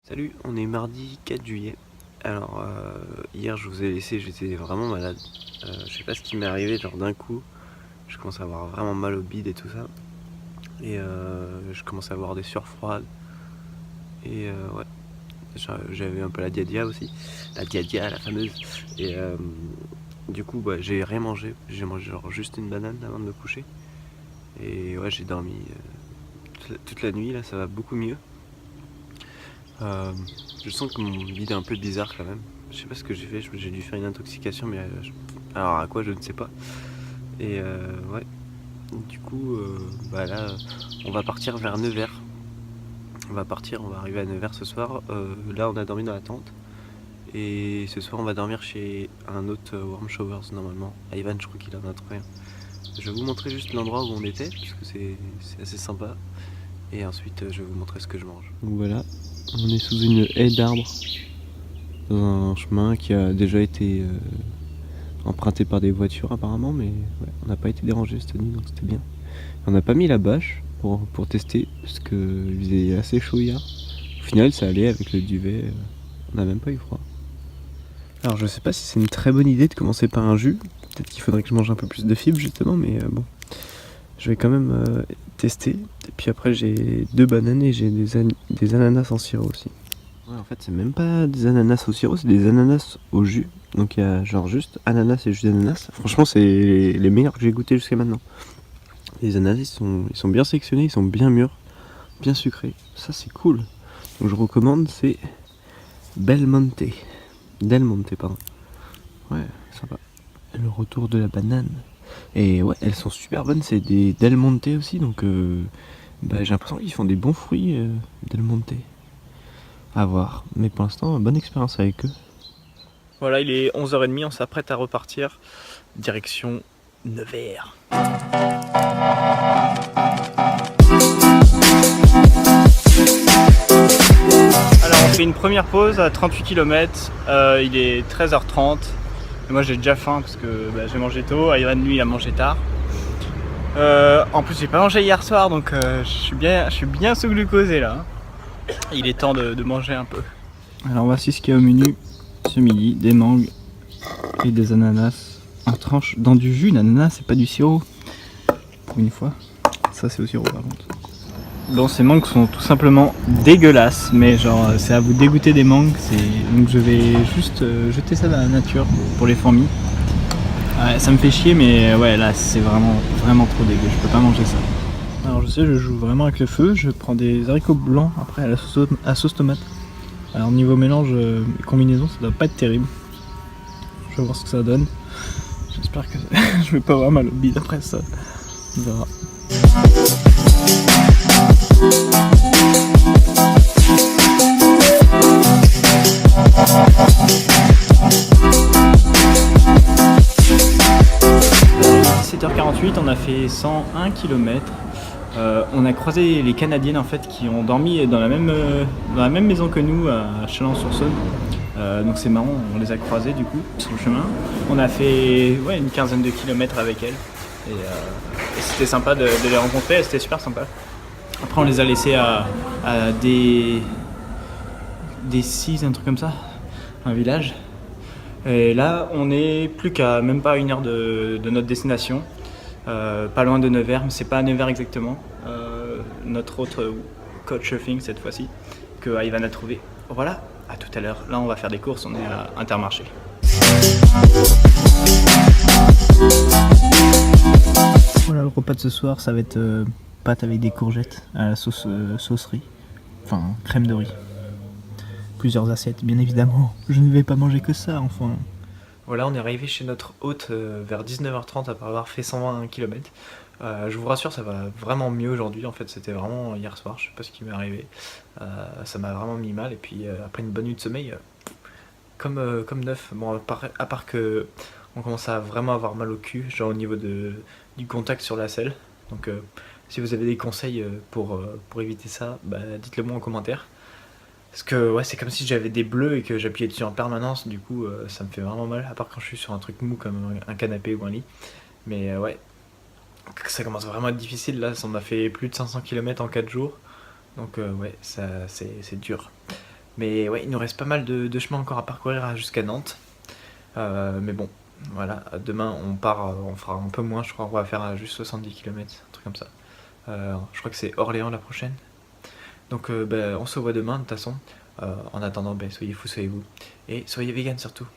Salut, on est mardi 4 juillet. Alors, hier je vous ai laissé, j'étais vraiment malade. Je sais pas ce qui m'est arrivé, genre d'un coup, je commence à avoir vraiment mal au bide et tout ça. Et je commence à avoir des sueurs froides. Et ouais, j'avais un peu la dia aussi. La dia, la fameuse. Et du coup, bah, j'ai rien mangé. J'ai mangé genre juste une banane avant de me coucher. Et ouais, j'ai dormi toute la nuit, là ça va beaucoup mieux. Je sens que mon bide est un peu bizarre quand même. Je sais pas ce que j'ai fait, j'ai dû faire une intoxication, mais alors à quoi je ne sais pas. Et ouais, du coup, bah là, on va partir vers Nevers. On va arriver à Nevers ce soir. Là, on a dormi dans la tente. Et ce soir, on va dormir chez un autre Warm Showers normalement. Ivan, je crois qu'il en a trouvé un. Je vais vous montrer juste l'endroit où on était, parce que c'est assez sympa. Et ensuite, je vais vous montrer ce que je mange. Donc voilà, on est sous une haie d'arbres dans un chemin qui a déjà été emprunté par des voitures apparemment, mais ouais, on n'a pas été dérangé cette nuit, donc c'était bien. On n'a pas mis la bâche pour tester, parce qu'il faisait assez chaud hier. Au final, ça allait avec le duvet, on n'a même pas eu froid. Alors je sais pas si c'est une très bonne idée de commencer par un jus, peut-être qu'il faudrait que je mange un peu plus de fibres justement, mais bon, je vais quand même tester. Et puis après j'ai 2 bananes et j'ai des ananas en sirop aussi. Ouais, en fait c'est même pas des ananas au sirop, c'est des ananas au jus. Donc il y a genre juste ananas et jus d'ananas. Franchement c'est les meilleurs que j'ai goûté jusqu'à maintenant. Les ananas ils sont bien sélectionnés, ils sont bien mûrs, bien sucrés. Ça c'est cool. Donc je recommande, c'est Belmonte. Del Monte, pardon. Ouais, sympa. Le retour de la banane. Et ouais, elles sont super bonnes, c'est des Del Monte aussi, donc bah, j'ai l'impression qu'ils font des bons fruits Del Monte. À voir. Mais pour l'instant, bonne expérience avec eux. Voilà, il est 11h30, on s'apprête à repartir. Direction Nevers. Alors on fait une première pause à 38 km, il est 13h30. Et moi j'ai déjà faim parce que bah, j'ai mangé tôt, Ivan lui il a mangé tard. En plus j'ai pas mangé hier soir donc je suis bien sous-glucosé là. Il est temps de manger un peu. Alors voici ce qu'il y a au menu ce midi, des mangues et des ananas en tranche dans du jus d'ananas, c'est pas du sirop. Pour une fois, ça c'est au sirop par contre. Bon, ces mangues sont tout simplement dégueulasses, mais genre c'est à vous dégoûter des mangues, donc je vais juste jeter ça dans la nature pour les fourmis. Ouais, ça me fait chier, mais ouais là c'est vraiment trop dégueu, je peux pas manger ça. Alors je sais, je joue vraiment avec le feu, je prends des haricots blancs après à la sauce tomate. Alors niveau mélange et combinaison, ça doit pas être terrible. Je vais voir ce que ça donne. J'espère que je vais pas avoir mal au bide après ça. On verra. On a fait 101 km. On a croisé les Canadiennes en fait qui ont dormi dans la même maison que nous à Chalon-sur-Saône. Donc c'est marrant, on les a croisées du coup sur le chemin. On a fait ouais, une quinzaine de kilomètres avec elles et c'était sympa de les rencontrer, c'était super sympa. Après on les a laissées à des 6, un truc comme ça, un village. Et là on est plus qu'à même pas 1 heure de notre destination. Pas loin de Nevers, mais c'est pas à Nevers exactement. Notre autre couchsurfing cette fois-ci que Ivan a trouvé. Voilà, à tout à l'heure. Là, on va faire des courses, on est à Intermarché. Voilà, le repas de ce soir, ça va être pâtes avec des courgettes à la sauce saucerie, enfin crème de riz. Plusieurs assiettes, bien évidemment. Je ne vais pas manger que ça, enfin. Voilà, on est arrivé chez notre hôte vers 19h30 après avoir fait 120 km. Je vous rassure, ça va vraiment mieux aujourd'hui. En fait, c'était vraiment hier soir, je sais pas ce qui m'est arrivé. Ça m'a vraiment mis mal. Et puis après une bonne nuit de sommeil, comme neuf. Bon, à part que on commence à vraiment avoir mal au cul, genre au niveau du contact sur la selle. Donc si vous avez des conseils pour éviter ça, bah, dites-le moi en commentaire. Parce que ouais, c'est comme si j'avais des bleus et que j'appuyais dessus en permanence, du coup ça me fait vraiment mal, à part quand je suis sur un truc mou comme un canapé ou un lit. Mais ouais, ça commence vraiment à être difficile là, on a fait plus de 500 km en 4 jours, donc ouais, c'est dur. Mais ouais, il nous reste pas mal de chemin encore à parcourir jusqu'à Nantes. Mais bon, voilà, demain on part, on fera un peu moins, je crois, on va faire juste 70 km, un truc comme ça. Je crois que c'est Orléans la prochaine. Donc on se voit demain de toute façon. En attendant, soyez fous, soyez vous. Et soyez vegan surtout.